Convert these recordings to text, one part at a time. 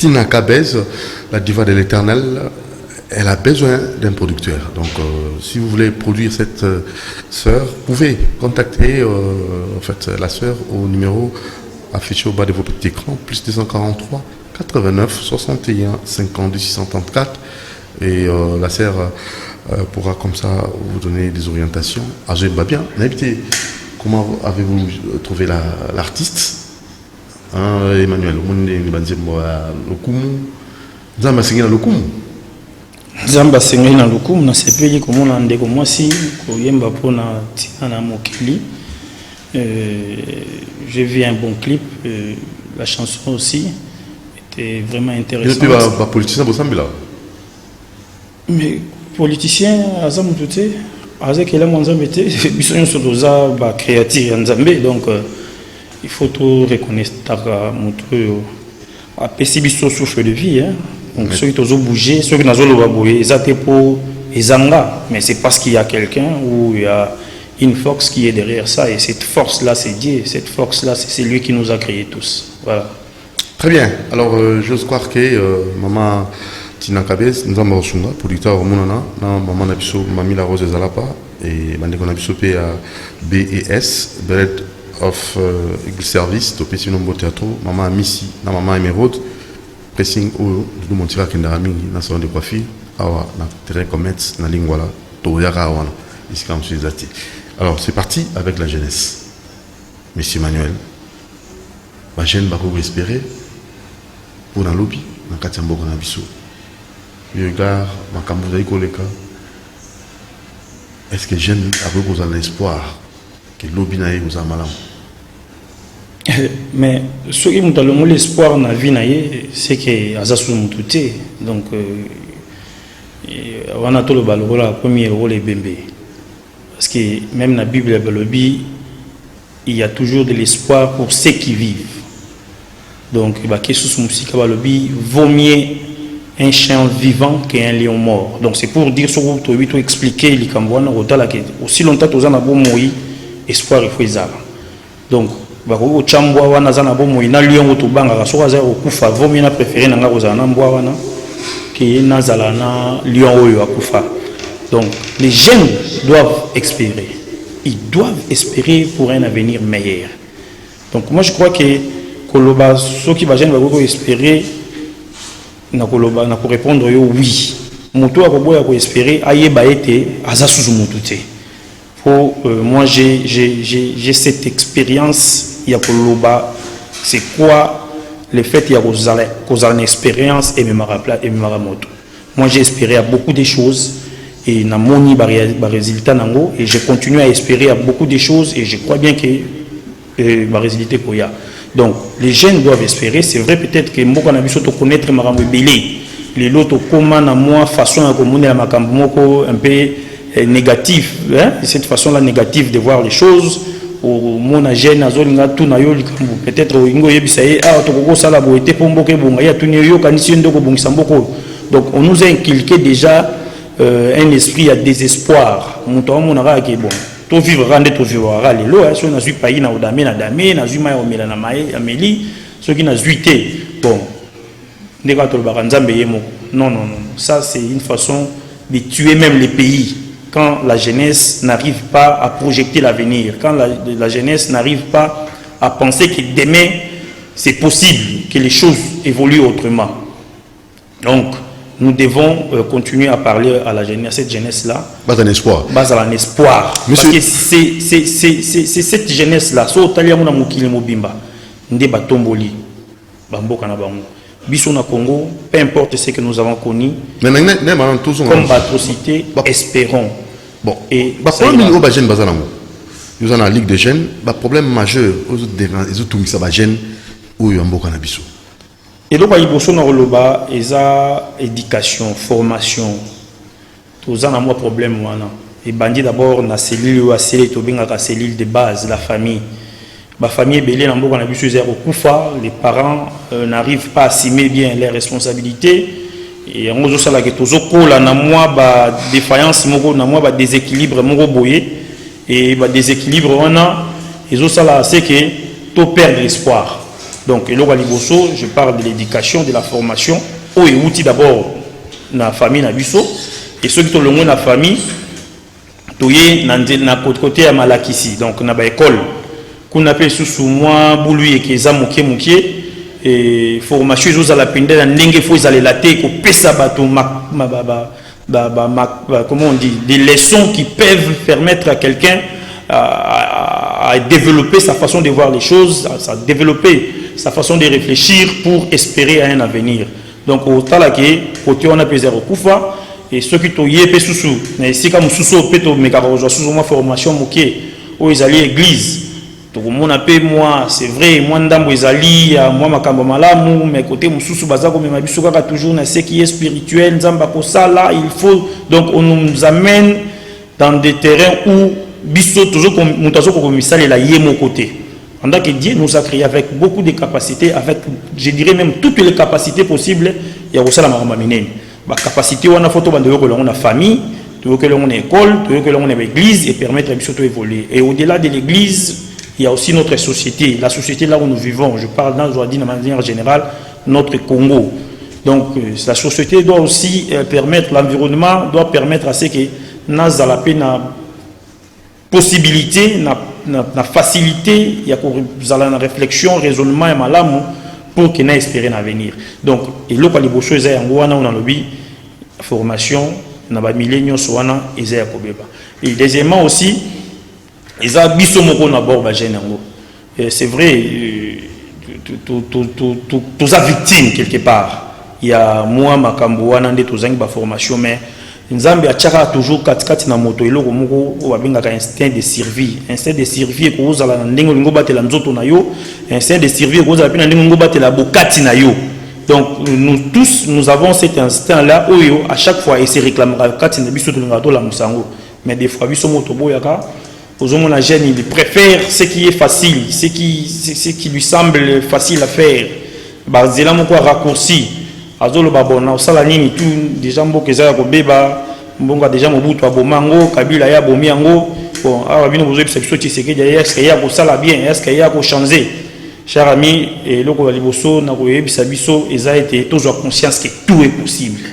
Tina Kabez, la diva de l'éternel, elle a besoin d'un producteur. Donc, si vous voulez produire cette sœur, vous pouvez contacter la sœur au numéro affiché au bas de vos petits écrans, plus 243 89 61 52 634. Et la sœur pourra comme ça vous donner des orientations. Ah, j'aime bien. Comment avez-vous trouvé l'artiste? Emmanuel, Zamba Sengena Lokumu. Zamba Sengena Lokumu, na sepeli comme on a ndeko mwasi ko yemba pona tina mokili. J'ai vu un bon clip, la chanson aussi était vraiment intéressante. Et politicien Bosambila. Mais politicien Azam Touté, Azek Elam Nzambete, bison sur doza ba créatif Nzambe, donc il faut tout reconnaître à Pessibiso souffle de vie. Hein. Donc ceux qui ont bougé, ceux qui n'ont pas bougé, ils ont pour Ezanga. Mais c'est parce qu'il y a quelqu'un ou il y a une force qui est derrière ça. Et cette force-là, c'est Dieu. Cette force-là, c'est lui qui nous a créés tous. Voilà. Très bien. Alors, j'ose croire que maman Tina Kabez, nous avons reçu producteur au Mounana, maman Nabiso, Mamie La Rose Zalapa, et Mandeko Nabiso à BES, Bread of Eagle Service, to Pessi Nombo Théâtre, maman Missy, maman Emeraude, pressing au nous montira Kendarami, na salon de coiffure, awa na terrain commerce, na lingwala, to yara awana, ici comme je les. Alors c'est parti avec la jeunesse. Monsieur Manuel, ma jeune va espérer pour un lobby, dans Katiambo Kanabiso. Je regarde ma Kambuzaï Koleka. Est-ce que jeune avec vous avez l'espoir que le lobby n'aille vous a malin? Mais ce qui me donne l'espoir dans la vie, c'est que Azasou Moutouté. Donc, on a tout le ballon, le premier rôle est Bembe. Parce que même dans la Bible, il y a toujours de l'espoir pour ceux qui vivent. Donc, vaut mieux un chien vivant qu'un lion mort. Donc, c'est pour dire ce que tu as expliqué, aussi longtemps que tu as mourir, espoir, il faut les avoir. Donc, au chambwa wana zana bomo ina lion to banga so kaza okufa vomi na préféré nanga kozana mbwa wana ki na zala na lion oyo akufa. Donc les jeunes doivent espérer, ils doivent espérer pour un avenir meilleur. Donc moi je crois que koloba ceux qui va jeune va espérer na koloba na pour répondre yo oui moto akoboya ko espérer ayeba ete azasuzu mututé. Pour moi j'ai cette expérience. Il y a c'est quoi le fait qu'il y a une expérience et moi j'ai espéré à beaucoup de choses et na moni résultat nango et je continue à espérer à beaucoup de choses et je crois bien que ma résultat koya. Donc les jeunes doivent espérer. C'est vrai peut-être que moi on a besoin de connaître makambo belé les loto comment na moi façon à communiquer la makambo moko un peu négatif, hein? Cette façon-là négative de voir les choses. Au mon jeune azolinga tout na yo likambo peut-être ingo yebisaye ah tokoko sala boete pomboke bonga ya tunyo yo kanisi ndoko bongisa mboko. Donc on nous a inculqué déjà un esprit de désespoir. Muto monara ke bon. To vivre rande to vivre rale lo so na zui pays na odame na dame na zui mai omela na mai ameli ce qui na zuité. Bon. Ndeka to bakanzambe yemo. Non, ça c'est une façon de tuer même les pays. Quand la jeunesse n'arrive pas à projeter l'avenir, quand la jeunesse n'arrive pas à penser que demain, c'est possible, que les choses évoluent autrement. Donc, nous devons continuer à parler à la jeunesse, à cette jeunesse-là. Base à l'espoir. Base à l'espoir. Parce que c'est cette jeunesse-là. So taliamuna mukile mobimba. Nde batomboli. Bamboka na bango. Bisson na Congo, peu importe ce que nous avons connu, comme atrocité, espérons. Bon, et problème au Bajen Bazanamo. Nous avons la Ligue des jeunes, le problème majeur aux autres qui sont jeunes ou en Bokanabiso. Et donc, il y a des éducation, formation. Tous en un problème. Et bandit d'abord, la cellule ou la cellule de base, la famille. Ma famille est belée, les parents n'arrivent pas à assumer bien leurs responsabilités. Et on a des défaillances, des déséquilibres. Et des déséquilibres, c'est que tu perds l'espoir. Donc, et là, je parle de l'éducation, de la formation. Oh, et outil d'abord, la famille, na biso. Et ceux qui ont le monde la famille, toye na côté à Malakisi. Donc, na ba école. Qu'on appelle sous moi, boului et keza mouké. Et formation, ils ont la peine d'un n'engue faut ils allaient la tête, qu'on pèse bateau, comment on dit, des leçons qui peuvent permettre à quelqu'un à développer sa façon de voir les choses, à développer sa façon de réfléchir pour espérer à un avenir. Donc, au talake, côté on a pesé au koufa, et ceux qui ont yé sous mais si comme sous péto, mais quand on sous ma formation moquée, où ils allaient à l'église. Donc, mon appel, moi, c'est vrai, moi, ndambo ezali, moi, makambo malamu, mais côté mususu bazako, mais ma bisouka toujours na ce qui est spirituel, nzamba ko sala, il faut, donc, on nous amène dans des terrains où biso toujours comme mutazo ko misali la yemo côté. Pendant que Dieu nous a créé avec beaucoup de capacités, avec, je dirais même toutes les capacités possibles, il y a aussi la maramaminene. La capacité, on a photo, on a famille, on a école, on a église et permettre à biso de évoluer. Et au-delà de l'église, il y a aussi notre société, la société là où nous vivons. Je parle de manière générale, notre Congo. Donc, la société doit aussi permettre, l'environnement doit permettre à ce que nous ayons la possibilité, la facilité, il y a une réflexion, raisonnement et malamu pour que nous espérions l'avenir. Donc, et là, les beaux choses, on a la formation, on a milléniaux, et deuxièmement aussi, c'est vrai, tous as victimes quelque part. Il y a moi, ma cambouana, tous as formation, mais Nzambe a toujours katikati na moto eloko moko o babengaka instinct de survie. Instinct de survie ko ozala na ndenge lingo batela nzoto na yo, instinct de survie ko ozala pina ndenge lingo batela bokati na yo. Donc nous tous nous avons cet instinct là oyo à chaque fois et se réclamera kati na biso to lingato la musango. Mais des fois biso moto boyaka ozomona jeune il préfère ce qui est facile, ce qui lui semble facile à faire. Bazela moko raccourci. Azolo babona osala nini tout déjà mboka ezala ko beba mbonga déjà mobutu abomango kabila ya bomiango bon awa bino bozo bisa biso tiseke ya est-ce qu'il y a ko sala bien est-ce qu'il y a ko changer cher ami et loko ba liboso na ko yebisa biso eza été toujours conscience que tout est possible.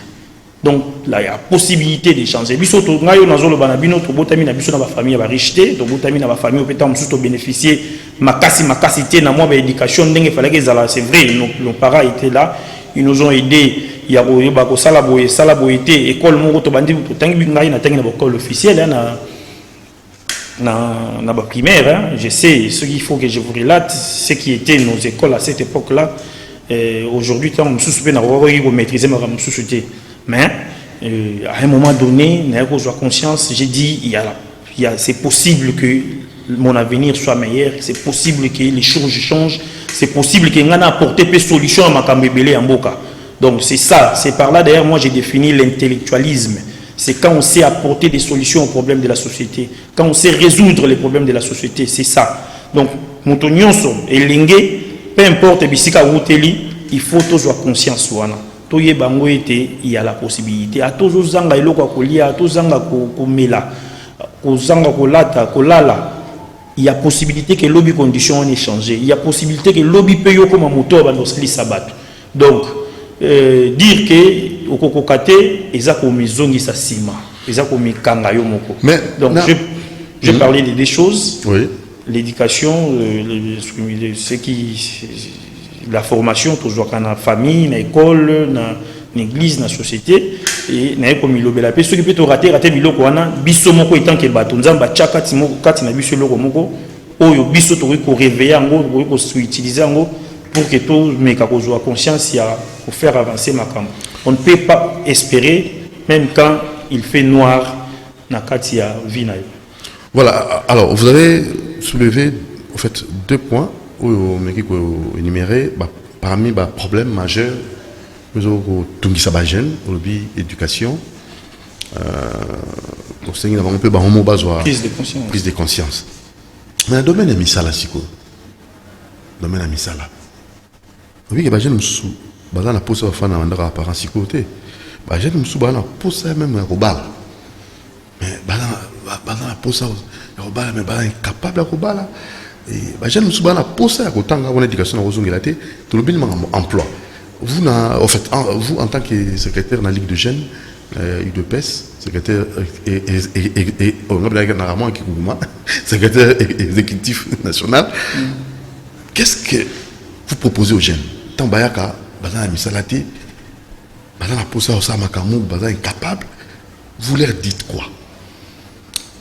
Donc là il y a possibilité de changer biso to ngayo nazolo bana bino to botami na biso na ba famille ba richité to botami na ba famille opeta musu to bénéficier makasi té na moi ba éducation ndenge fallait que ezala c'est vrai nos parents étaient là. Ils nous ont aidés. Il y a eu salaboyé, école moko to bandi to tangi ngai na tangi na école officielle na primaire. Je sais ce qu'il faut que je vous relate, ce qui étaient nos écoles à cette époque-là. Aujourd'hui, tant on se na ko maîtriser ma société. Mais à un moment donné, n'a pas conscience. J'ai dit c'est possible que mon avenir soit meilleur, c'est possible que les choses changent, c'est possible que ngana apporter des solutions à ma kambebele en boka. Donc c'est ça, c'est par là d'ailleurs moi j'ai défini l'intellectualisme. C'est quand on sait apporter des solutions aux problèmes de la société, quand on sait résoudre les problèmes de la société, c'est ça. Donc moutonyonso et lingue, peu importe bisika wuteli, il faut toujours conscience wana. Toye bango ete il y a la possibilité à tous zanga eloko kolia, à tous zanga ko mela, ko zanga ko lata, ko lala. Il y a possibilité que lobby conditions ont changé. Il y a possibilité que lobby paye comme un moteur dans le sabat. Donc, dire que au kokokate, ils ont comme zongi sa sima, ils ont comme kangayo moko. Donc, je parlais des choses. Oui. L'éducation, la formation, toujours dans la famille, dans l'école, dans l'église, dans la société. Et na ko milobe la pe ceux qui peut rater biloko wana biso moko etant ke bato nzamba chaka timo kati na biso loko moko oyo biso to ko réveiller ngo ko utiliser ngo pour que tout meka ko joie conscience ya pour faire avancer makambo. On ne peut pas espérer même quand il fait noir na kati ya vie na yo. Voilà, alors vous avez soulevé en fait deux points où meki ko énumérer parmi les problèmes majeurs. Nous avons éducation, un peu prise de conscience. Mais le domaine est misala siko. Le domaine est misala. Oui, les jeunes musu, bazan la pose fa na mandaka parents siko te. Ba jeunes musu ba na pose même robal. Mais bazan la pose robal mais bazan incapable robal. et jeune musu bana posa ko tanga on éducation na ozongela te to lobeli emploi. Vous en fait vous en tant que secrétaire dans la Ligue de jeunes UDPS, secrétaire et on a bien normalement qui secrétaire exécutif national. Qu'est-ce que vous proposez aux jeunes? Tant bayaka bazana misalati bazana posa osama kamu bazana incapable. Vous leur dites quoi?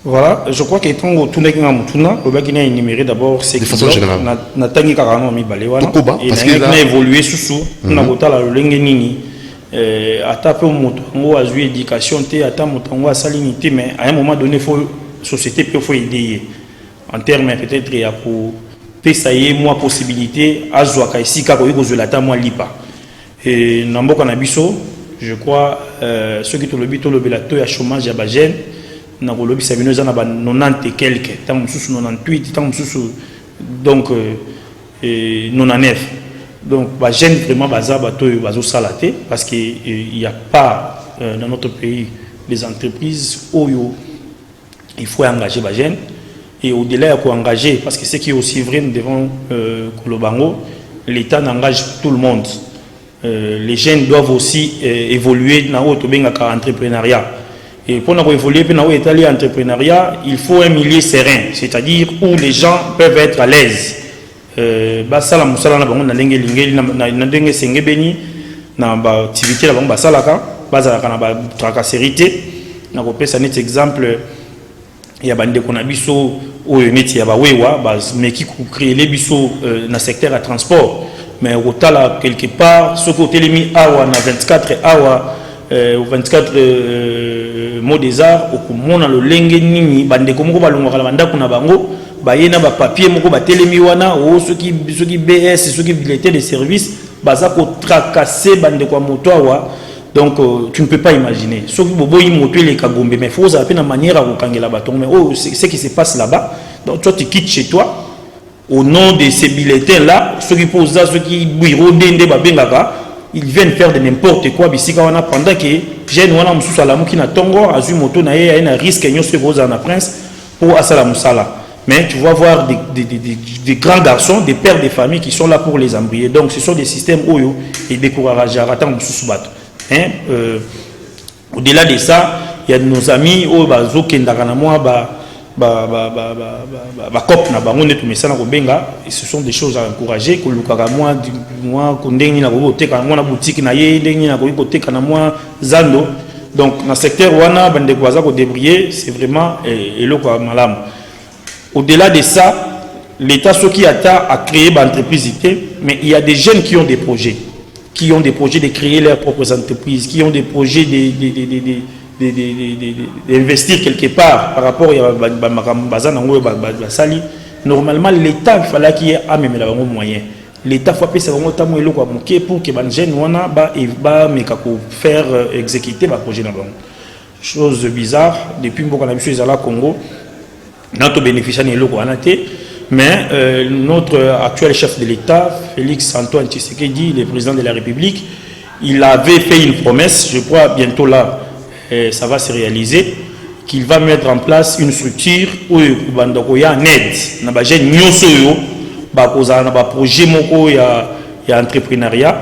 Voilà, je crois que quand on tourne on va énumérer d'abord c'est de façon générale. Natangi karano mi balewana et na évolué sous na botala lolenge nini ata pe moto ngo azui éducation te ata moto ngo asalinité mais à un moment donné faut société peut faut aider en termes peut-être il y a pour essayer moi possibilité azwa ka ici ka ko yozolata moi lipa et na mboka na biso je crois ceux qui tout le bito le belato ya chômage ya ba jeune na kolobi sabino za na ba 90 et quelques tant mususu 98 tant mususu donc 99 donc ba jeune vraiment baza bato bazo salaté parce que il y a pas dans notre pays des entreprises où il faut engager ba jeune et au-delà il faut engager parce que ce qui est aussi vrai devant Kolobango l'État engage tout le monde. Les jeunes doivent aussi évoluer dans l'entrepreneuriat. Et pour évoluer dans l'entrepreneuriat, il faut un milieu serein, c'est-à-dire où les gens peuvent être à l'aise. Basala musala na bango na lenge lingeli na ndenge sengebeni na ba activité la bango basalaka bazalaka na ba tracasserité na kopesa net exemple ya bande kona biso oyo neti ya bawewa ba meki ko créer les biso na secteur à transport. Mais au total, quelque part, ce côté mis awa na 24 awa, 24 mots des arts, au comment on le lengue nini, bande comme on va le voir la bande kuna bango, bayena ba papier moko ba telemi wana, ou ceux qui BS, ceux qui billetés de services, baza ko tracasser bande kwa moto awa. Donc tu ne peux pas imaginer. Sauf que bobo il moto les kagombe, mais faut ça la manière à kangela baton. Mais oh, ce qui se passe là-bas, donc toi tu quittes chez toi. Au nom de ces bulletins-là, ceux qui posent ça, ceux qui ils viennent faire de n'importe quoi. Pendant que j'ai un salamou qui n'a tongo, azu moto na un risque et se pose en prince pour asalamusala. Mais tu vas voir des grands garçons, des pères de famille qui sont là pour les embryer. Donc ce sont des systèmes oyo et découragés. Au-delà de ça, il y a nos amis au bazo kendakanamoa cop na bango netu mesana ko benga et ce sont des choses à encourager ko lukaka moi ko ndengi na ko teka na boutique na ye ndengi na ko teka na moi zando donc na secteur wana bande ko za ko débrouiller c'est vraiment eloko malamu. Au-delà de ça, l'État ce qui a créé une entreprise, mais il y a des jeunes qui ont des projets de créer leurs propres entreprises, qui ont des projets d'investir quelque part par rapport à Sali. Normalement, l'État, il fallait qu'il y ait un moyen. L'État faut appeler ça pour que les jeunes faire exécuter le projet. Chose bizarre, depuis que nous sommes au Congo, notre bénéficiaire n'est pas mais notre actuel chef de l'État, Félix Antoine Tshisekedi, le président de la République, il avait fait une promesse, je crois bientôt là, ça va se réaliser, qu'il va mettre en place une structure où il y a un aide. Il y a un projet de entrepreneuriat.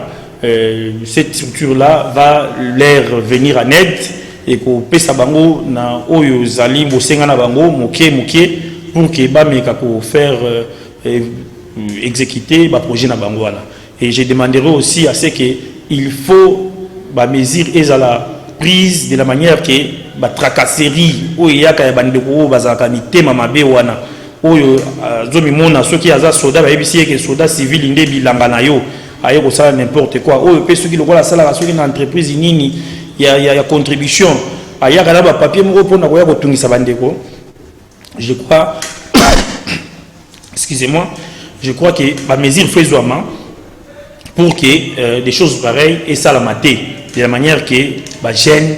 Cette structure-là va leur venir en aide et pour pesa bango na oyo zali bosenga na bango moké pour que ba meka ko faire exécuter ba projet na bango wana. Et je demanderai aussi à ce que il faut ba mesure ezala prise de la manière que ba tracasserie oyo yaka bandeko bazaka mitema mabe wana oyo zomi mona soki aza soda ba yebisi que soda civil inde bilanga na yo ayo ko sala n'importe quoi oyo pe soki lokola sala soki na entreprise nini il y a contribution il y a un papier je crois excusez-moi je crois que la mesure fait pour que des choses pareilles et ça la mater de la manière que jeune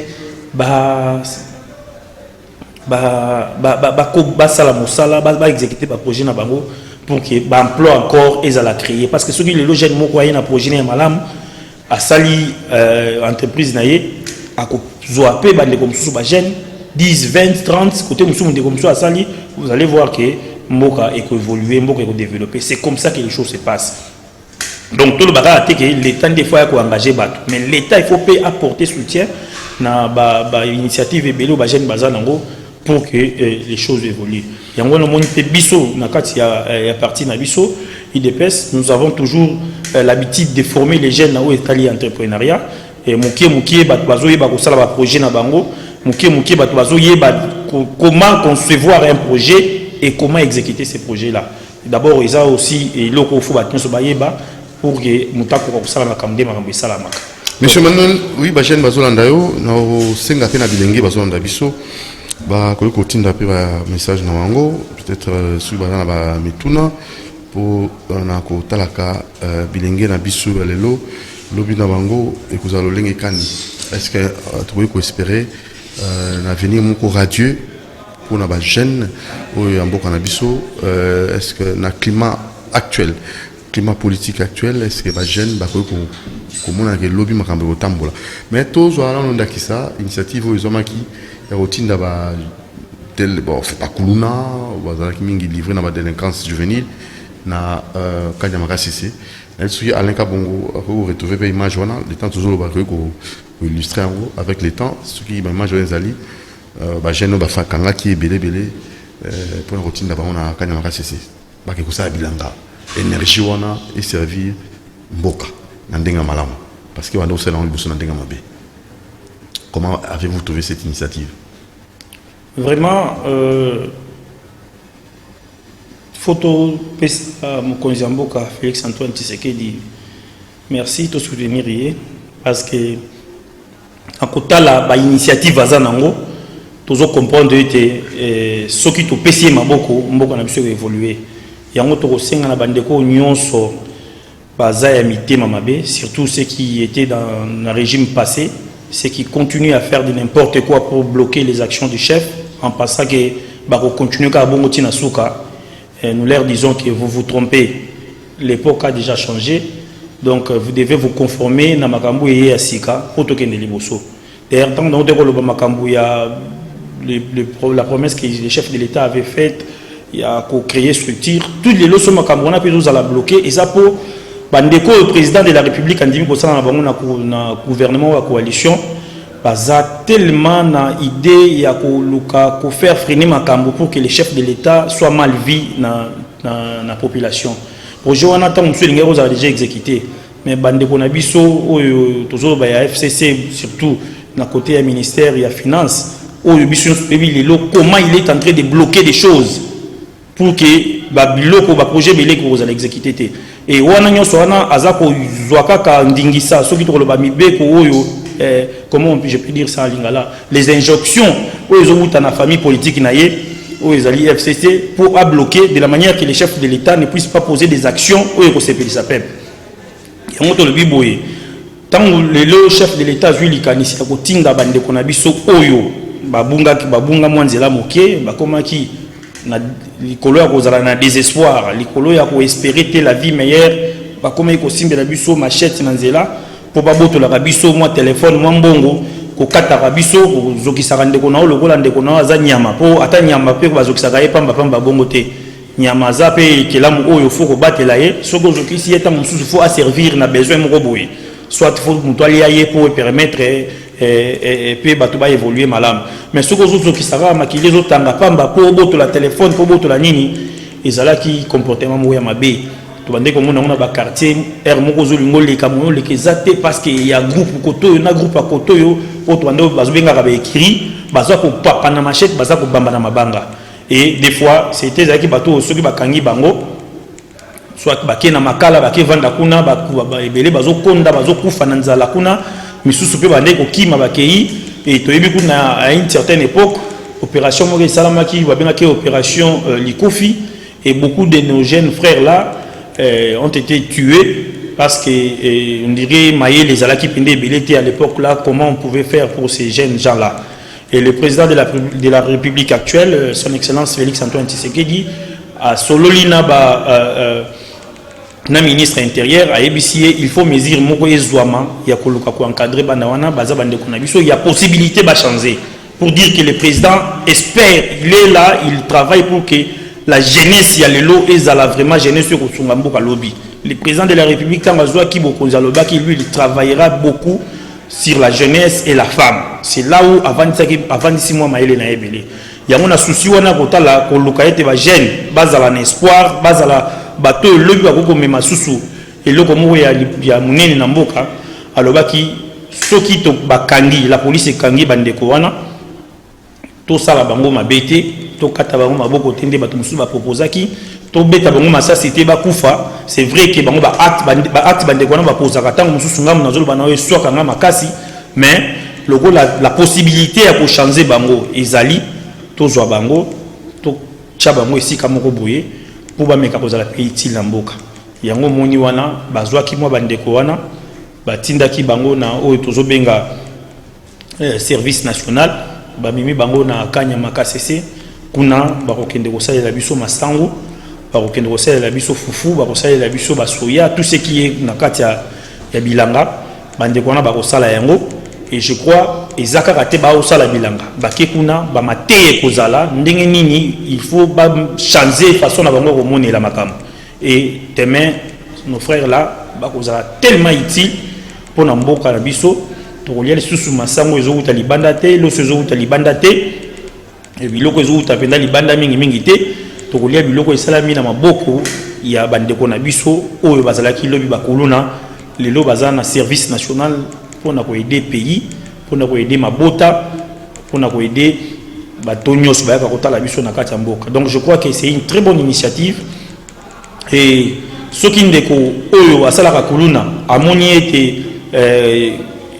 exécuter le projet pour que l'emploi encore et ça la créer parce que ceux qui les jeunes moko na projet malam à sali entreprise naie à zoape bande comme sous jeune 10 20 30 côté musumu de comme ça à sali vous allez voir que mboka et évoluer, mboka et développer. C'est comme ça que les choses se passent. Donc tout le bagage a été que l'État des fois a engagé bateau, mais l'État il faut apporter soutien na initiative et au jeune bazanango pour que les choses évoluent. Et on a monté biso na kati ya parti na biso IDPS, nous avons toujours l'habitude de former les jeunes au Italie entrepreneuriat et mukie bato bazo yeba ko sala ba projet na bango, mukie bato bazo yeba comment concevoir un projet et comment exécuter ces projets là. D'abord il y a aussi loko faut bato so bayeba pour que mutako ko sala makamde makambe sala maka. Monsieur Manon, oui, ba jeune bazolanda yo na senga pe na bilenge bazolanda biso ba ko tinda pe ba message na wango peut-être sur ba na ba mituna pour na ko talaka bilenge na biso lelo lobi na bango et que zalo lenge kani. Est-ce que tu peux espérer un avenir moko radieux pour na ba jeune o yamboka na biso est-ce que na climat actuel climat politique actuel est-ce que ba jeune ba ko comment on a lobby makambo tambola mais tous voilà on a qui ça initiative aux hommes qui ya routine d'aba tel bon fait pas kuluna bazala qui mingi livré na ba délinquance juvénile na kanyamaka cc est-ce que Alain Kabongo vous retrouver pas image wana le temps toujours ba ko illustrer en gros avec les temps ce qui ba image zali ba jeune ba fa kanga qui belé pour routine d'aba on a kanyamaka cc ba ke ko ça bilanga énergie wana et servir mboka Nandenga Malam, parce que Wando Selon Bousson Nandenga Mabé. Comment avez-vous trouvé cette initiative? Vraiment, photo Mokonzamboka, Félix Antoine Tshisekedi, merci de soutenir parce que à côté la initiative Azanango, tous comprendre que ce qui te pèse maboko, mboka na biso évoluer. Yango to senga na bandeko nyonso surtout ceux qui étaient dans le régime passé, ceux qui continuent à faire de n'importe quoi pour bloquer les actions du chef, en passant que continuer à bongotina souka. Nous leur disons que vous vous trompez, l'époque a déjà changé, donc vous devez vous conformer à makambu et à sika pour token de liboso. D'ailleurs, tant dans le makambu, il y a la promesse que les chefs de l'État avaient faite, il y a créer structure, toutes les leçons makambu on a pu nous à la bloquer et ça pour bandeko le président de la République a dit que na gouvernement ou coalition baza tellement na idée ya ko faire freiner makambo pour que les chefs de l'État soient mal vus na population. Projet on attend monsieur Lingero a déjà exécuté mais bandeko na biso toujours ba FCC surtout na côté ya ministère ya finance biso comment il est en train de bloquer des choses pour que biloko ba projet belé que vous allez exécuter et wana nyonso wana azako zwaka ka ndingisa soki to loba mibeko oyo comment je peux dire ça en lingala les injonctions oyo zomuta na famille politique na ye oyo ezali FCC pour bloquer de la manière que les chefs de l'État ne puissent pas poser des actions oyo ko sepelisa peuple yango to lobi boye tant le chef de l'État zui likanisi ko tinda bande ko na biso oyo babunga mwanzela moke bakomaki na likolo ya kozala na désespoir likolo ya ko espérer la vie meilleure ba comme ko simbe la biso machette na nzela po ba boto la biso moi téléphone moi mbongo ko kata biso ko zokisa ndeko na lokola ndeko na za nyama po ata nyama pe ko bazokisa ka pamba pamba bongo te nyama za pe kelamu oyo fo ko batela ye soko zokisi eta mususu fo a servir na besoin mo boye soit faut mutuali ya ye pour permettre et puis bato ba évoluer malam mais ce que zo qui sera makili zo tanga pamba pour boto la téléphone pour boto la nini ezala ki comportement mo ya mabe to bande ko mona ba quartier er moko zo lingo le kamono le kezate parce que il y a groupe koto na groupe koto yo pour to bande bazo benga ba écrit bazo ko papa na machette bazo ko bamba na mabanga et des fois c'était zaki bato soki bakangi bango soit baké na makala baké vanda kuna ba ebele bazo konda bazo kufa na nzala kuna misusu pe bande ko kima bakei et toyebi kuna à une certaine époque opération Mori Salamaki va bien que opération Likofi et beaucoup de nos jeunes frères là ont été tués parce que on dirait maillé les alaki pende belete à l'époque là comment on pouvait faire pour ces jeunes gens là et le président de la République actuelle son excellence Félix Antoine Tshisekedi a sololina na ministre intérieur a ébicié il faut mesure moko ezwama ya koluka ko encadrer bana wana baza bande ko na biso il y a possibilité ba changer pour dire que le président espère il est là il travaille pour que la jeunesse, il y a le lot, et ça la vraiment jeunesse sur Sungamboka lobby. Le président de la République, Tangazoa Kibokonzaloba, qui lui, il travaillera beaucoup sur la jeunesse et la femme. C'est là où, avant 6 mois, Maëlle n'a ébélé. Il y a un souci, on a côté la localité va jeune, base à l'espoir, base à la bateau, le but à beaucoup même sous et le comme il y a monnaie n'amboka, alors qui ceux qui te bakangi, la police est kangi bandeko wana, tout ça la bango ma bêté, tout kata bango ma boko tende bato musu ba proposa qui, tout bêta bango ma ça c'était ba kufa, c'est vrai que bango ba acte bandeko wana ba posa katang musu ngam na zolo banawe soit kanga makasi, mais le la possibilité à pour changer bango ezali tozwa bango to chabango ici kamoko boye pour ba meka kozala pe utile na mboka yango moni wana bazwa ki mwa bandeko wana batinda ki bango na oyo tozobenga service national ba mimi bango na kanya makasese kuna ba kokende kosalela biso masango ba kokende kosalela biso fufu ba kosalela biso basoya tout ce qui est na kati ya bilanga bandeko wana ba kosala yango. Et je crois que Ezaka Kate ba osala bilanga bakekuna ba mateye kozala ndenge nini il faut ba changer façon na bango komone la makam et demain nos frères là ba kozala tellement utile pour na mboka na biso to kolia lisusu masango ezo uta libanda te lo sezo uta libanda te et biloko ezo uta penda libanda mingi te to kolia biloko esalami na maboko ya bandeko na biso oyo bazala ki lobi bakolona lelo bazana service national pour aider le pays, pour aider ma bota, pour aider Batonios Bayaka. Donc je crois que c'est une très bonne initiative. Et ceux qui ont Asala Kuluna, à mon été,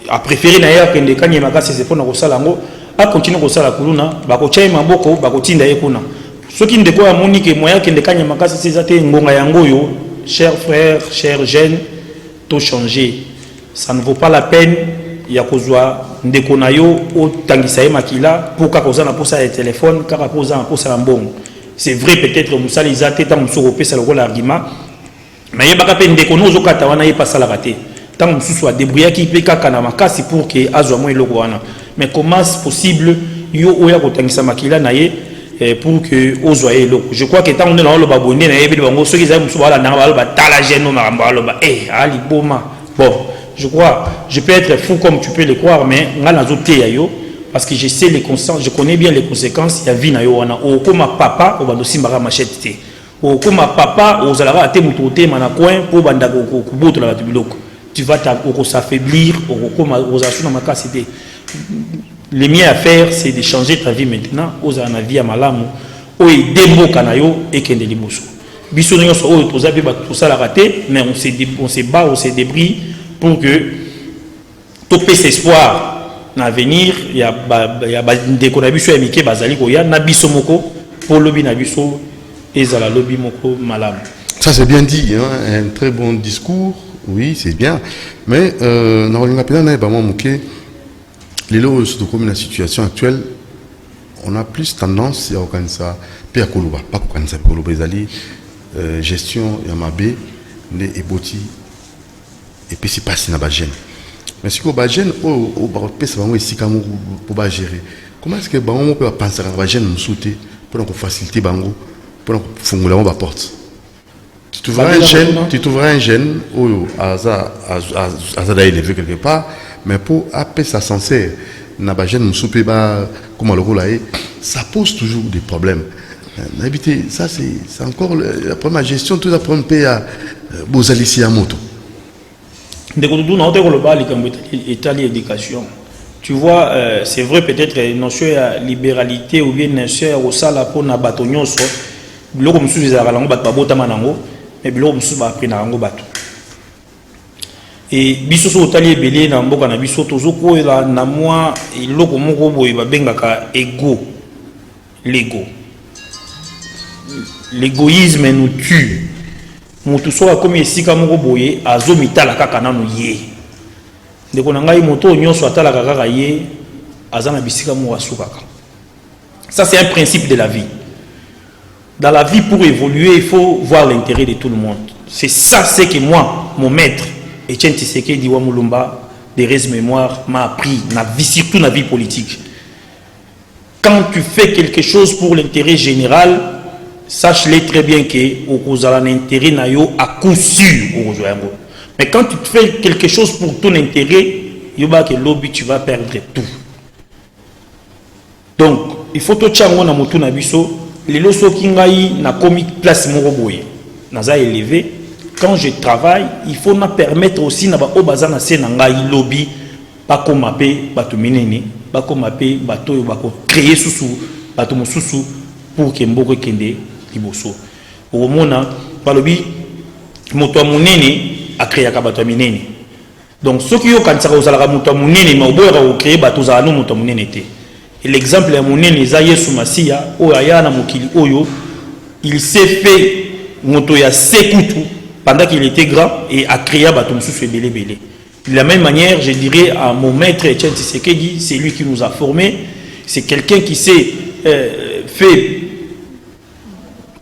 a préféré d'ailleurs que les Kanyamaka se font au Salango, a continué au Salakuluna, Bakocha Maboko, Bakotinda Ekuna. Ceux qui ont à mon été, moyen que les Kanyamaka se font Ngonga Yangoyo, chers frères, chers jeunes, tout changer. Ça ne vaut pas la peine ya kozwa ndeko na yo o tangisa ye makila pour ka kozana pour ça le téléphone ka kozana pour ça mbongo. C'est vrai peut-être musali zate tant musoko pesa lokola argument mais yebaka pe ndeko nozo kata wana ye pasala raté tant mususu a débrouiller ki pe kaka na makasi pour que azwa mo eloko wana mais comment c'est possible yo oya ko tangisa makila na ye pour que ozwa eloko. Je crois que tant on est là le babonné na yebe bango ceux qui za musu bala na bala tala geno maramba aloba ali boma bon. Je crois, je peux être fou comme tu peux le croire, mais parce que je sais les conséquences, je connais bien les conséquences. Il y a vie na yo wana. Au comme papa, au bando simbara machette. Au comme papa, aux alara ate mutote manakoin pour banda kuboto la biloko. Tu vas s'affaiblir, au comme aux asuna makasité. Le mieux à faire, c'est de changer ta vie maintenant. Aux ana vie à malamu, au dembo kanayo et kende liboso. Biso nyo so o tozabe ba tout ça la raté, mais on se bat, on se débrouille. Pour que tout puisse espoir dans l'avenir, il y a des contributions à Mickey Bazali, il y a Nabiso Moko, pour lobby Nabiso et Zala lobby Moko Malam. Ça c'est bien dit, hein? Un très bon discours, oui c'est bien, mais dans les lots comme la situation actuelle, on a plus tendance à organiser ça, pas organiser gestion Yamabe, les Eboti. Et puis c'est passé dans la gêne. Mais si on a gêne, on peut gérer. Comment est-ce que on peut penser à la gêne pour faciliter bango pour fournir la porte? Tu trouveras un gène ou à élevé quelque part, mais pour appeler ça sincère, na ba gêne comme le rôle ça pose toujours des problèmes. Ça c'est encore la première gestion, tout la première paix à Bozalici à moto. Tu vois, c'est vrai peut-être une notion de libéralité ou bien une notion de sala pour na batonyo so biloko mususu ezala lango bato babota manango mais biloko mususu ba appris na lango bato et biso so otali ebele na mboka na biso tozoko la na mwa iloko moko boye babengaka l'égoïsme nous tue. Moto soka komi esika moko boye azomitala kaka nanu ye ndeko na ngai moto nyonso atala kaka ye azana bisika moko asukaka. Ça c'est un principe de la vie. Dans la vie, pour évoluer, il faut voir l'intérêt de tout le monde. C'est ça, c'est que moi, mon maître Etienne Tshisekedi wa Mulumba des Res Mémoire m'a appris na vie, surtout dans la vie politique. Quand tu fais quelque chose pour l'intérêt général, sache-le très bien que vous avez un intérêt à coup sûr. Mais quand tu fais quelque chose pour ton intérêt, que lobby, tu vas perdre tout. Donc, il faut que tu aies un moto na biso, les loso qui na commis place moroboye, naza élevé. Quand je travaille, il faut na permettre aussi na ba obaza na se na ngai lobby, pas comme appé bato minene, pas comme appé bato bako créer sous bato mosusu pour que mboko kende liboso. Au mona balobi moto munene a créé ka bato minene. Donc ceux qui ont quand ça osala moto munene ma oboya ko créer bato za no moto munene te. Et l'exemple ya munene za Yesu Masia o aya na mokili oyo, il s'est fait moto ya sekutu pendant qu'il était grand et a créé bato mosusu belé belé. De la même manière, je dirais à mon maître Etienne Tshisekedi, c'est lui qui nous a formés, c'est quelqu'un qui s'est fait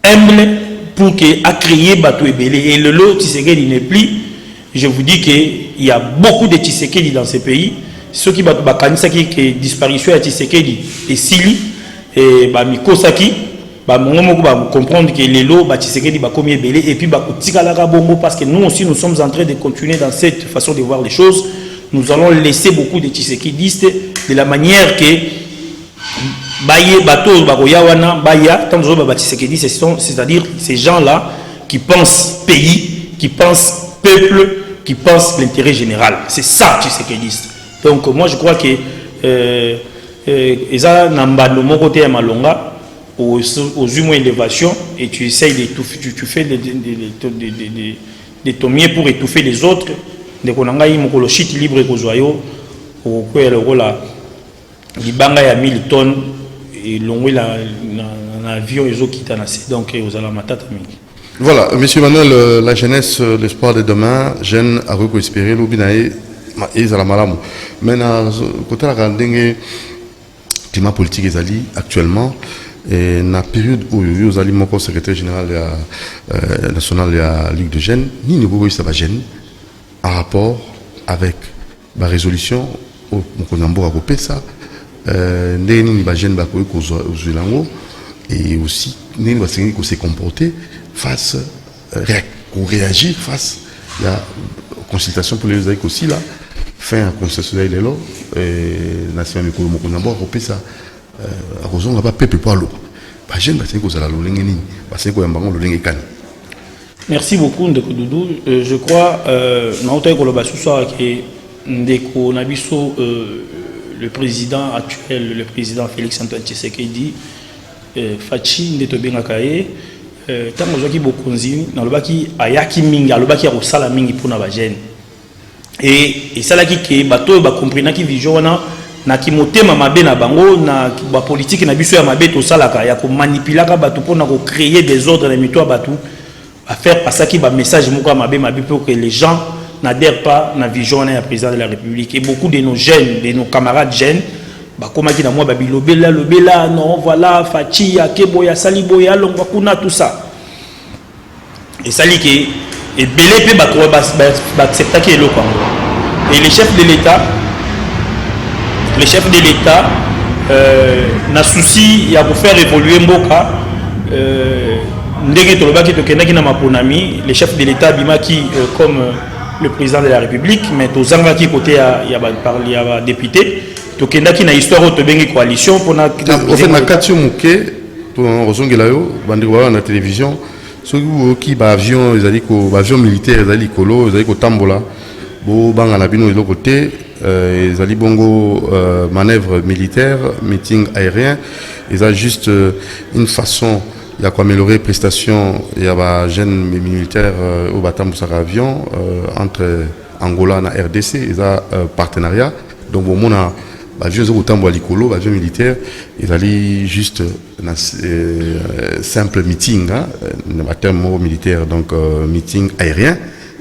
humble pour qu'il a créé bateau Ebélé. Et le lot Tshisekedi n'est plus. Je vous dis qu'il y a beaucoup de Tshisekedi dans ce pays. Ceux qui ont qui disparition à Tshisekedi et Sili et Mikosaki, comprendre que les lots Tshisekedi comme Ebélé et puis bongo parce que nous aussi nous sommes en train de continuer dans cette façon de voir les choses. Nous allons laisser beaucoup de Tshisekedistes de la manière que c'est-à-dire ces gens-là qui pensent pays, qui pensent peuple, qui pensent l'intérêt général. C'est ça Tshisekediste. Donc moi je crois que Eza Nambando Mokote ya Malonga aux humains élévation et tu essayes d'étouffer, tu fais de ton mieux pour étouffer les autres. De konangai mokolo shit libre kozoyo au quoi le rôle libanga ya 1000 tonnes et l'ongwe la avion ezo kitana donc aux ala matata mingi. Voilà, monsieur Manuel, la jeunesse, l'espoir de demain, jeune a espéré l'obinae et la malamu. Maintenant, côté la grandingue climat politique ezali actuellement et na période où vous allez mon secrétaire général national de la Ligue de jeunes, ni ne vous ça va jeune en rapport avec la résolution au Mokonambo à couper ça ni va jeune ba ko zulango et aussi ni va se comporter face ou réagir face à la consultation pour les aïcs aussi là fin consultation là là et national ko Mokonambo à couper ça à raison là pas peuple pour l'eau ba jeune ba se ko zala lolenge nini ba se ko yambango lolenge kani. Merci beaucoup Ndeko Doudou. Je crois que Ndeko Nabiso, le président actuel, le président Félix Antoine Tshisekedi, Fachi Ndeto Bengakaye, tango zoki bokonzi na lobaki ayaki mingi alobaki akosala mingi pona ba jeune. Et salaki ke bato ba comprendre ki vision wana na ki motema mabe na bango na ba politique na biso ya mabe to salaka ya ko manipulaka bato pona ko créer des ordres na mito bato à faire passer qui va message pour que les gens n'adhèrent pas à la vision du président de la République. Et beaucoup de nos jeunes, de nos camarades jeunes, comme qui moi lobela non voilà Fachi Akeboya Saliboya Longwakuna tout ça. Et ça dit que et belé peut accepter que le Congo. Et les chefs de l'État n'a souci il y a pour faire évoluer Mboka les chefs de l'État Bimaki comme le président de la République, mais aux Angaki côté il y a des députés. Donc il y a une histoire de la coalition pour na. En fait, na Katio Mouké, pour Rosongelayo, bandé na télévision, ceux qui ba avion, ils allaient ko avion militaire, ils allaient colo, ils allaient ko tambola, bo banga na bino de l'autre côté, ils allaient bongo manœuvre militaire, meeting aérien, ils ont juste une façon. Il y a quoi améliorer les prestations. Il y a des jeunes militaires au bâtiment avion entre Angola et RDC. Ils ont un partenariat. Donc, au moment où les jeunes avions militaires, ils allaient juste un simple meeting, un terme militaire, donc meeting aérien.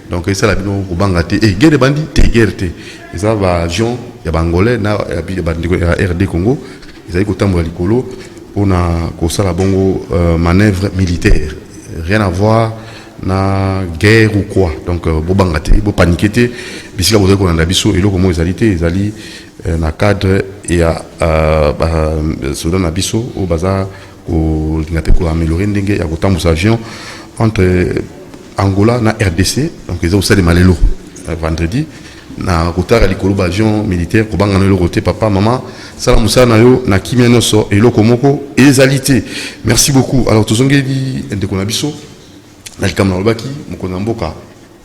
Donc, ça, la bino au Bangate. Et guerre de bandits, t'es guerre. Ils ont un avion, il y a Angolais, il y a RD Congo. Ils allaient au tambour à l'icolo. On a la bongo manœuvre militaire, rien à voir na guerre ou quoi. Donc bobangate, bo paniquete, bisika bozo ko na biso elo komo ezalité ezali na cadre et à soudan na biso au baza au pour améliorer ndenge ya kotambusa avion entre Angola na RDC. Donc ils ont aussi des malelo vendredi na kotara likolo avion militaire ko banga le côté papa maman sala musa na yo na kimia noso eloko moko ezalité. Merci beaucoup. Alors tozongeli ndeko na biso na likamna lobaki mokonza mboka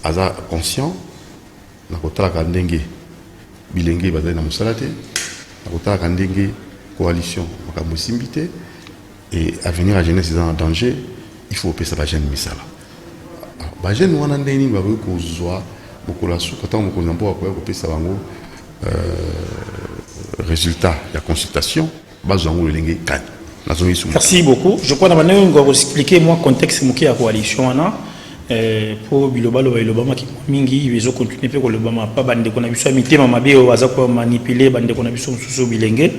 aza conscient na kotala ka ndenge bilenge bazali na musala te na kotala ka ndenge coalition makambo simbité et avenir à jeunesse est en danger. Il faut que ça va jeune misala ba jeune wana ndeni ba ko zwa bokola su kata mo ko nambo ko ko pesa bango résultat la consultation ba zango lengé kan. Merci beaucoup. Je crois que nous allons expliquer moi contexte de la coalition pour bilobalo bilobama qui mingi ils vont continuer pour le bama pas bande qu'on a vu ça mité mama be waza ko manipuler bande qu'on a vu ça sous bilenge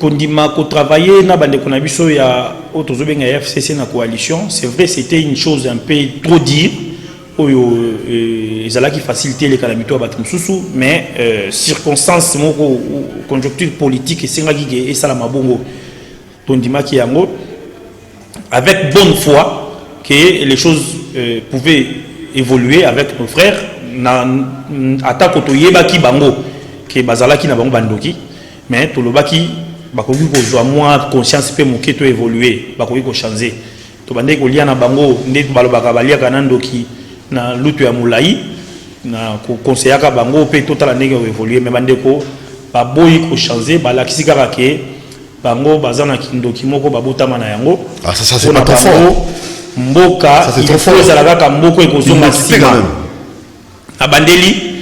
kondima ko travailler na bande qu'on a vu ça ya autres obenga FCC na coalition. C'est vrai, c'était une chose un peu trop dire ils allaient qui faciliter les calamités à Batumsusu, mais circonstances moko conjoncture politique et sengagi et salama bongo tondima ki yango avec bonne foi que les choses pouvaient évoluer avec nos frères na attaque toyeba ki bango que bazala ki na bango bandoki mais tolobaki bakoki ko zo moi conscience pe moké to évoluer bakoki ko changer to bande ko lia na bango nde balobaka balia kanandoki na lutu ya mulai na ko conseillaka bango pe totala ndenge évoluer mais bande ko ba boyi ko changer balakisi kaka ke bango bazana kindoki moko babotama na yango ah ça c'est pas trop fort mboka il faut ezalaka ka mboko ekozonga sima abandeli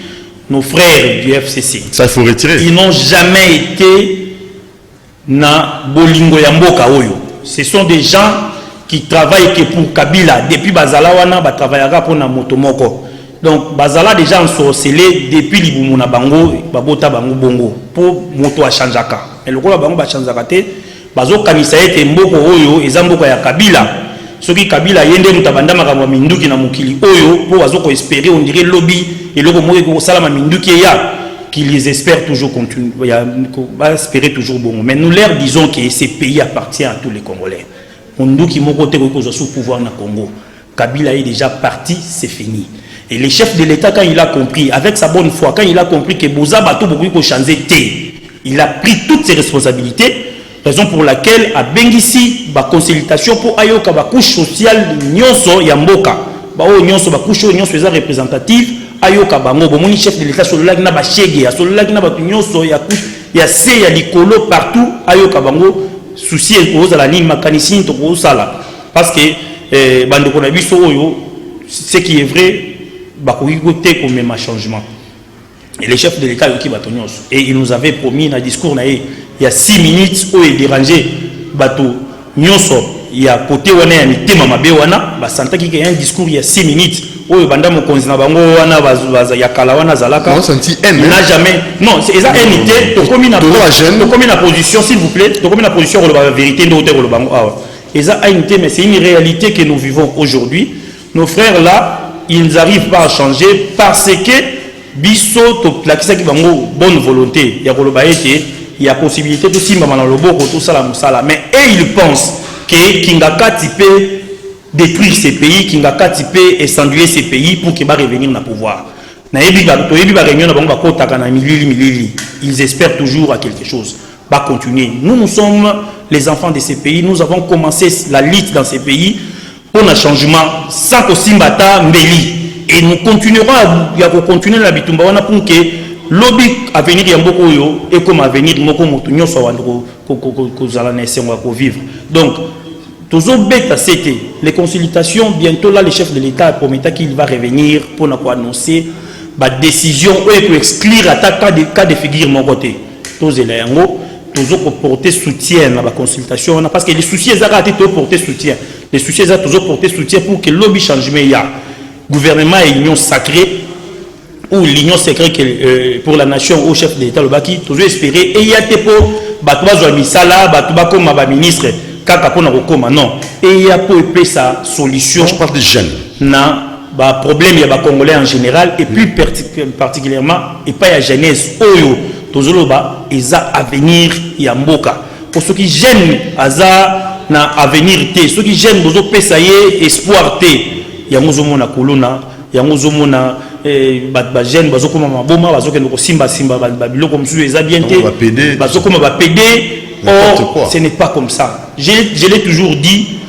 nos frères du FCC ça il faut retirer ils n'ont jamais été na bolingo ya mboka oyo ce sont des gens qui travaillent que pour Kabila depuis bazala wana ba travaillera pour na motomoko donc bazala déjà ensorcelé depuis libumu na bango babota bango bongo pour moto a changeaka et le ko bango ba changeaka te bazo kanisa ete mboko oyo eza mboka ya Kabila soki Kabila yende mutabanda makambo minduki na mukili oyo po bazo ko espérer on dirait lobby et loko moye ko salama minduki ya qu'ils espèrent toujours continuer va espérer toujours bon mais nous leur disons que ce pays appartient à tous les Congolais. Monduki moko te ko sous pouvoir na Congo. Kabila est déjà parti, c'est fini. Et le chef de l'État quand il a compris avec sa bonne foi quand il a compris que Boza Bato beaucoup ko changer té, il a pris toutes ses responsabilités, raison pour laquelle a bengisi ba consultation pour ayoka ba couche sociale nyonso ya mboka. Ba o nyonso ba couche nyonso eza représentative ayoka bango bomoni chef de l'État solo na ba chege solo na ba nyonso ya couche ya se ya likolo partout ayoka bango souci aux la ligne mécanicien to sala parce que bande ko na biso oyo ce qui est vrai ba ko gote ko même changement et le chef de l'État qui ba tonyos et il nous avait promis na discours na il y a 6 minutes où il dérangeait bato nyonso il y a côté wana ya mitema mabe wana ba santaki que un discours il y a 6 minutes oyo banda mokonzi na bango wana baza ya kala wana zalaka on senti haine n'a jamais non c'est ça unité to komi na position s'il vous plaît to komi na position ko la vérité ndo te ko bango ah et ça unité mais c'est une réalité que nous vivons aujourd'hui. Nos frères là ils n'arrivent pas à changer parce que biso to la kisa ki bango bonne volonté ya ko loba ete il y a possibilité de simba na loboko tout ça la musala mais et ils pensent que Kingaka type détruire ces pays, Kingaka type essenduer ces pays pour qu'ils va revenir dans le pouvoir. Ils espèrent toujours à quelque chose. Va continuer. Nous sommes les enfants de ces pays. Nous avons commencé la lutte dans ces pays pour un changement sans que Simbata mbeli. Et nous continuerons à continuer la bitumba pour que lobby avenir yamboko yo et comme avenir moko motunyo so wandro ko zala na esengo ko vivre. Donc les consultations, bientôt là, le chef de l'État a promis qu'il va revenir pour nous annoncer la décision pour exclure à cas de figure mon côté. Tous les yango, tous porter soutien à la consultation parce que les soucis ont été porter soutien. Les soucis ont toujours porté soutien pour que le lobby changement y a. Gouvernement et union sacrée ou l'union secrète pour la nation au chef de l'État le baki toujours espérer et il y a des pour batba zo misala batba comme ma ministre non et il y a pour sa solution. Je parle des jeunes. Na ba problème il y a ba congolais en général et puis particulièrement et pas la jeunesse oyo tozoloba eza avenir ya mboka pour ceux qui gênent aza na avenir té ceux qui jeune bozo pesa ye espoir té ya muzomo na kolona ya muzomo na ba jeune bazo koma maboma bazo kendo ko simba ba biloko msusu eza bien té bazo koma ba pédé. Or ce n'est pas comme ça. Je l'ai toujours dit,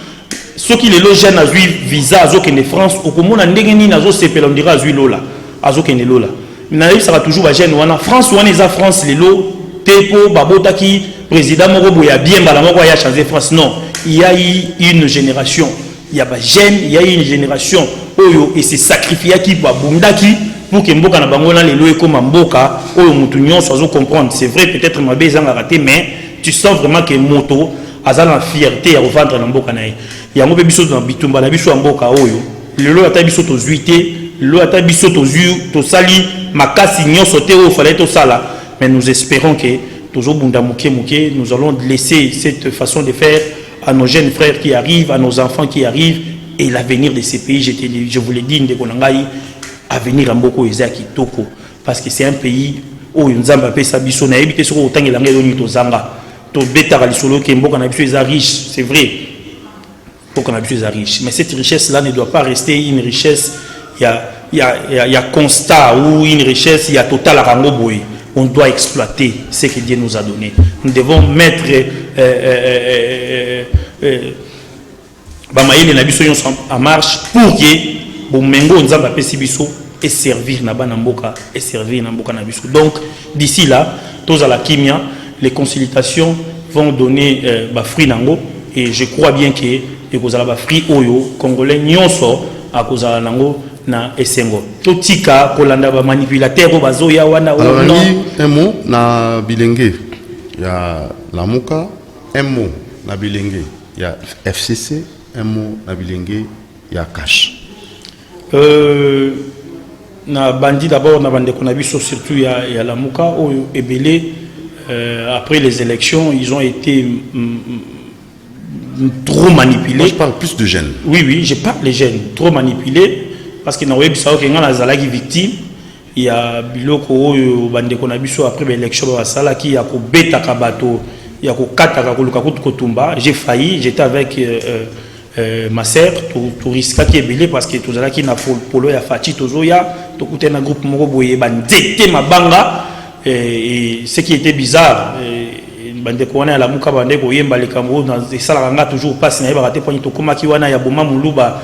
ceux qui les jeunes à visa à Zokene France au komona ndenge ni nazo sepela on dira azui lola azokene lola. Mais ça va toujours ba jeune wana France wana eza France les lo tepo babota ki président moko boya bien bala moko ya changer France. Non, il y a eu une génération, il y a ba jeune, il y a eu une génération oyo et c'est sacrifié qui ba bundaki pour que mboka na bango na lelo ekoma mboka oyo mutu nyonso azo comprendre. C'est vrai peut-être ma bezanga raté mais tu sens vraiment que moto azala la fierté à revendre na mboka na ye. Ya ngo be biso na bitumba na biso mboka oyo. Lelo ata biso to zuité, lelo ata biso to zu to sali makasi nyonso te o fallait to sala. Mais nous espérons que nous allons laisser cette façon de faire à nos jeunes frères qui arrivent, à nos enfants qui arrivent, et l'avenir de ces pays, je vous l'ai dit, avenir en Mboko Eza Kitoko, parce que c'est un pays où nous avons fait ça, nous avons évité ce que nous avons zanga, riche, c'est vrai, riche, mais cette richesse-là ne doit pas rester une richesse, il y a constat ou une richesse, il y a total à Rangoboy. On doit exploiter ce que Dieu nous a donné. Nous devons mettre en marche pour que Bomengo Nzamba Pesibiso et servir na Banamboka et servir Namboka Nabiso. Donc d'ici là, tous à la Kimia, les consultations vont donner fruit nango et je crois bien que les fruit oyo congolais nyonso à cause de nango. Na esengo totika kolanda ba manipulateur bazo ya wana non un mot na bilenge ya Lamuka, un mot na bilenge ya FCC, un mot na bilenge ya Cash. Na bandi d'abord na bande qu'on a vu surtout ya Lamuka au ebele après les élections ils ont été trop manipulés. Moi, je parle plus de jeunes. Oui, je parle des jeunes trop manipulés. Parce que dans le Bissau, il y a des victimes. Il y a biloko bande qu'on a vu après l'élection qui il y a beta kabato, il y a kataka kotumba. J'ai failli, j'étais avec ma sœur, tout risque qui est belé parce que tout ça qui n'a polo ya fati tozoya, tout côté un groupe moko boye bandete mabanga et ce qui était bizarre bande ko wana la muka bande ko yemba le Cameroun dans ça la toujours passe na ba raté point to koma ki wana ya boma muluba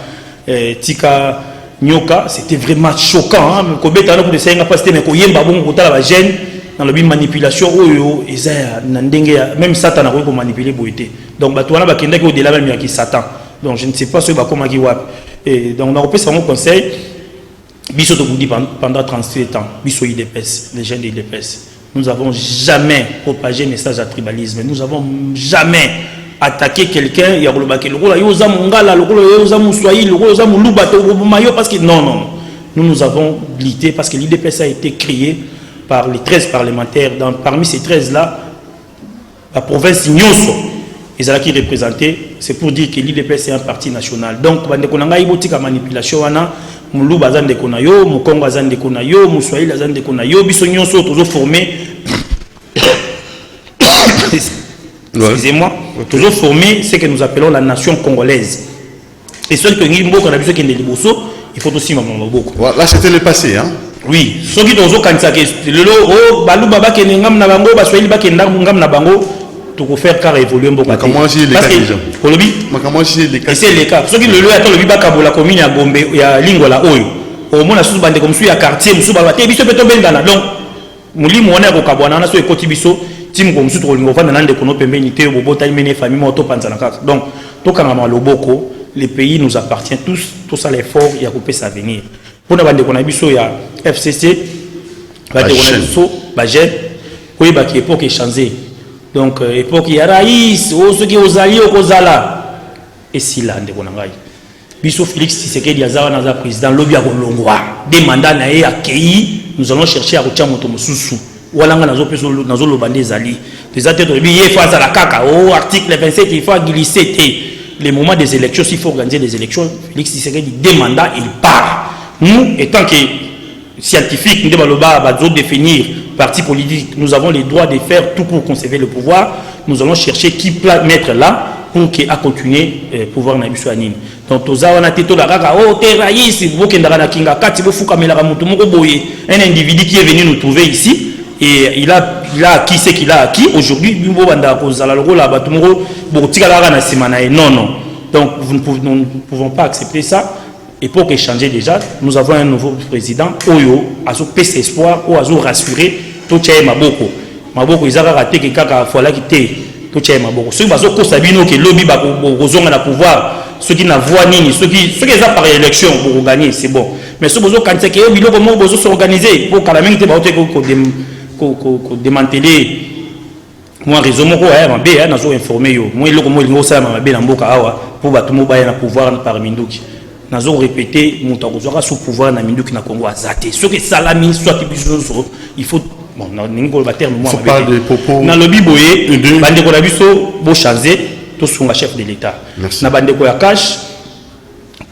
tika Nyoka, c'était vraiment choquant. Hein? Dans la manipulation, même Satan a manipulé. Donc, au-delà même qui Satan. Donc, je ne sais pas ce que comment il va. Donc, on a repris mon conseil. Bisso de Goudi pendant 37 ans, Bisso IDPS, les jeunes de l'IDPS. Nous n'avons jamais propagé un message à tribalisme. Nous n'avons jamais attaquer quelqu'un, il y a le bac, parce que non, nous avons lutté parce que l'IDPS a été créé par les 13 parlementaires. Parmi ces 13 là, la province Nyonso, ils ont qui représenté, c'est pour dire que l'IDPS est un parti national. Donc, manipulation, Mulu bazan de Konayo, Mukongo bazan de Konayo, Moussoaï bazan de Konayo, Bisso Nyonso, toujours formé. Excusez-moi, toujours formé ce que nous appelons la nation congolaise. Et ceux qui ont beaucoup d'habitude qui sont il faut aussi m'en beaucoup. Là, c'était le passé, hein? Oui, ceux qui ont le oh, Balou Baba qui est ngam na bango, Baswahili ba qui ngam na bango, tu peux faire car évoluer beaucoup. Comment c'est les cas déjà? Comment c'est les cas? C'est les cas. Ceux qui le attendent le bibaka pour la commune à Gombe, il y a Lingola Oyo. Au moins, la sous bande comme celui à quartier, Moussou Babate, Bisso Peto Bendana. Donc, Mouli Mouana au Kabouana, sur le côté Bisso. Tim comme sous le mouvement de kono pembénité au bobo taille mené famille moto panzanaka. Donc tout quand loboko les pays nous appartient tous, tout ça l'effort il y a coupé sa venir. Pour la bande qu'on a biso ya FCC bande qu'on a biso bajet oui ba qui époque est changé. Donc époque il y a raïs ou ceux qui aux alliés au kozala et si là ndeko nangai biso Félix Tshisekedi azara na président lobby ya kolongwa des mandats na ye accueilli nous allons chercher à retia moto mususu. Walanga nazo lobande zali les athlètes de billet face à la caca au article 27 il faut glisser les moments des élections s'il faut organiser des élections Félix Tshisekedi des mandats il part nous étant que scientifiques nous devons définir parti politique nous avons les droits de faire tout pour conserver le pouvoir nous allons chercher qui mettre là pour que a continuer pouvoir na biso anini. Donc toza wana te to la kaka oh terraïs vous kendaka na kinga kati bo fuka melaka mutu moko boye un individu qui est venu nous trouver ici et il a acquis ce qu'il a acquis aujourd'hui bimbo banda ko zala lokola batu moko bo tika la na simana non non. Donc nous ne pouvons pas accepter ça. Et pour échanger déjà, nous avons un nouveau président, Oyo, Azo pèse espoir, ou Azo rassurer, tout tient Maboko. Maboko, ils ont raté que Kaka Fola qui t'est, tout tient Maboko. Ceux qui ont Sabino, qui lobby, ils ont le pouvoir, ceux qui n'ont voix ni, ceux qui ont par élection pour gagner, c'est bon. Mais ceux qui ont quand ils ont s'organiser, pour qu'à la même démanteler. Moi, raison, moi, je suis informé. Moi, je suis informé pour que pouvoir par Minduki. Nous avons répété, nous avons sous pouvoir dans Minduki na Congo azaté. Ce que Salami soit il faut bon, nous faut pas de propos. Dans le biboye, bande ko biso bo changer to sunga chef de l'état. Na bande ko ya cash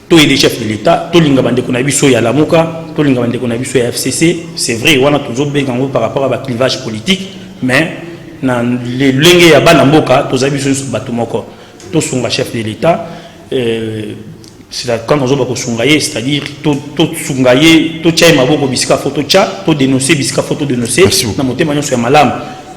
to est chef de l'état, to linga bande ko na biso ya Lamuka, to linga bande ko na biso ya FCC. C'est vrai, on a toujours bien par rapport à la clivage politique, mais dans les lingues ya bana mboka to za biso batu moko. To sunga chef de l'état c'est quand nous avons c'est-à-dire tout sungaye tout tchai maboko bisika photo tcha tout dénoncer bisika photo dénoncer na motema nyonso ya malamu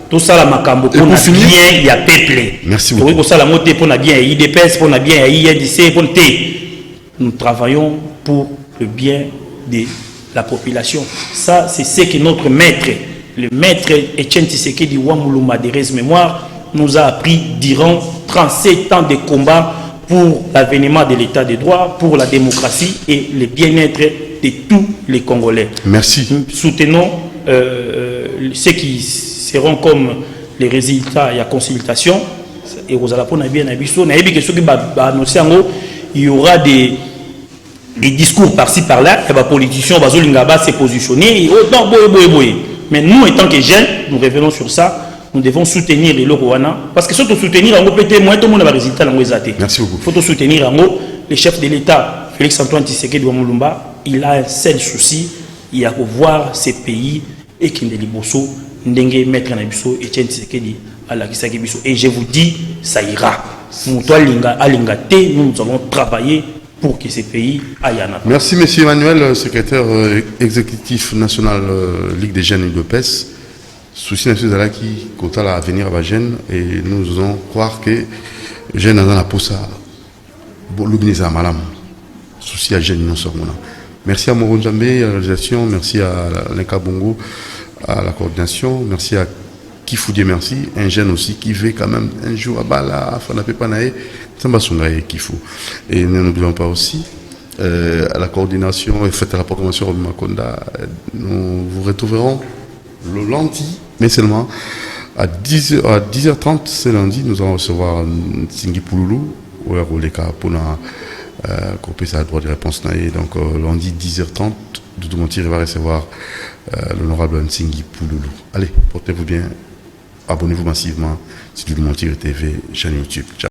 tout ça la makambo pour na bien ya peuple. Merci beaucoup. Pour ça la moté pour na bien ya IDPS pour na bien ya INDC pour té. Nous travaillons pour le bien de la population. Ça c'est ce que notre maître, le maître Etienne Tshisekedi Wamuluma de Res Mémoire nous a appris durant 37 ans de combat pour l'avènement de l'état de droit, pour la démocratie et le bien-être de tous les Congolais. Merci. Nous soutenons ceux qui seront comme les résultats et la consultation. Et vous allez prendre bien abisso. Il y aura des discours par-ci par-là. Et les politiciens vont se positionner. Mais nous, en tant que jeunes, nous revenons sur ça. Nous devons soutenir les Lorouana. Parce que surtout soutenir en peut-être moins tout le monde a des résultats dans les athées. Merci beaucoup. Il faut soutenir en haut le chef de l'État, Félix Antoine Tshisekedi Wamulumba. Il a un seul souci, il a voir ces pays et qu'il ne les bosso, n'engue mettre en abisso et Etienne Tshisekedi à la Kisakibiso. Et je vous dis, ça ira. Nous allons travailler pour que ces pays aillent en avant. Merci, monsieur Emmanuel, secrétaire exécutif national Ligue des jeunes et de PES. Souci national qui quota à venir à Bajen et nous allons croire que jeunes dans la posa l'obéissance à malam souci à jeunes non seulement. Merci à Moron Djambé à la réalisation, merci à Lenka Bongo à la coordination, merci à Kifoudie, merci un jeune aussi qui veut quand même un jour à Bala Fana Pepanae Samba Songaye Kifou et ne n'oublions pas aussi à la coordination et faites à la proclamation de Makonda, nous vous retrouverons le lundi, mais seulement à 10h30 ce lundi, nous allons recevoir Tsingi Pouloulou, ou Roleka pour couper sa droit de réponse. Donc lundi 10h30, Doudou Montir va recevoir l'honorable Tsingi Pouloulou. Allez, portez-vous bien, abonnez-vous massivement sur Doudou Montir TV, chaîne YouTube. Ciao.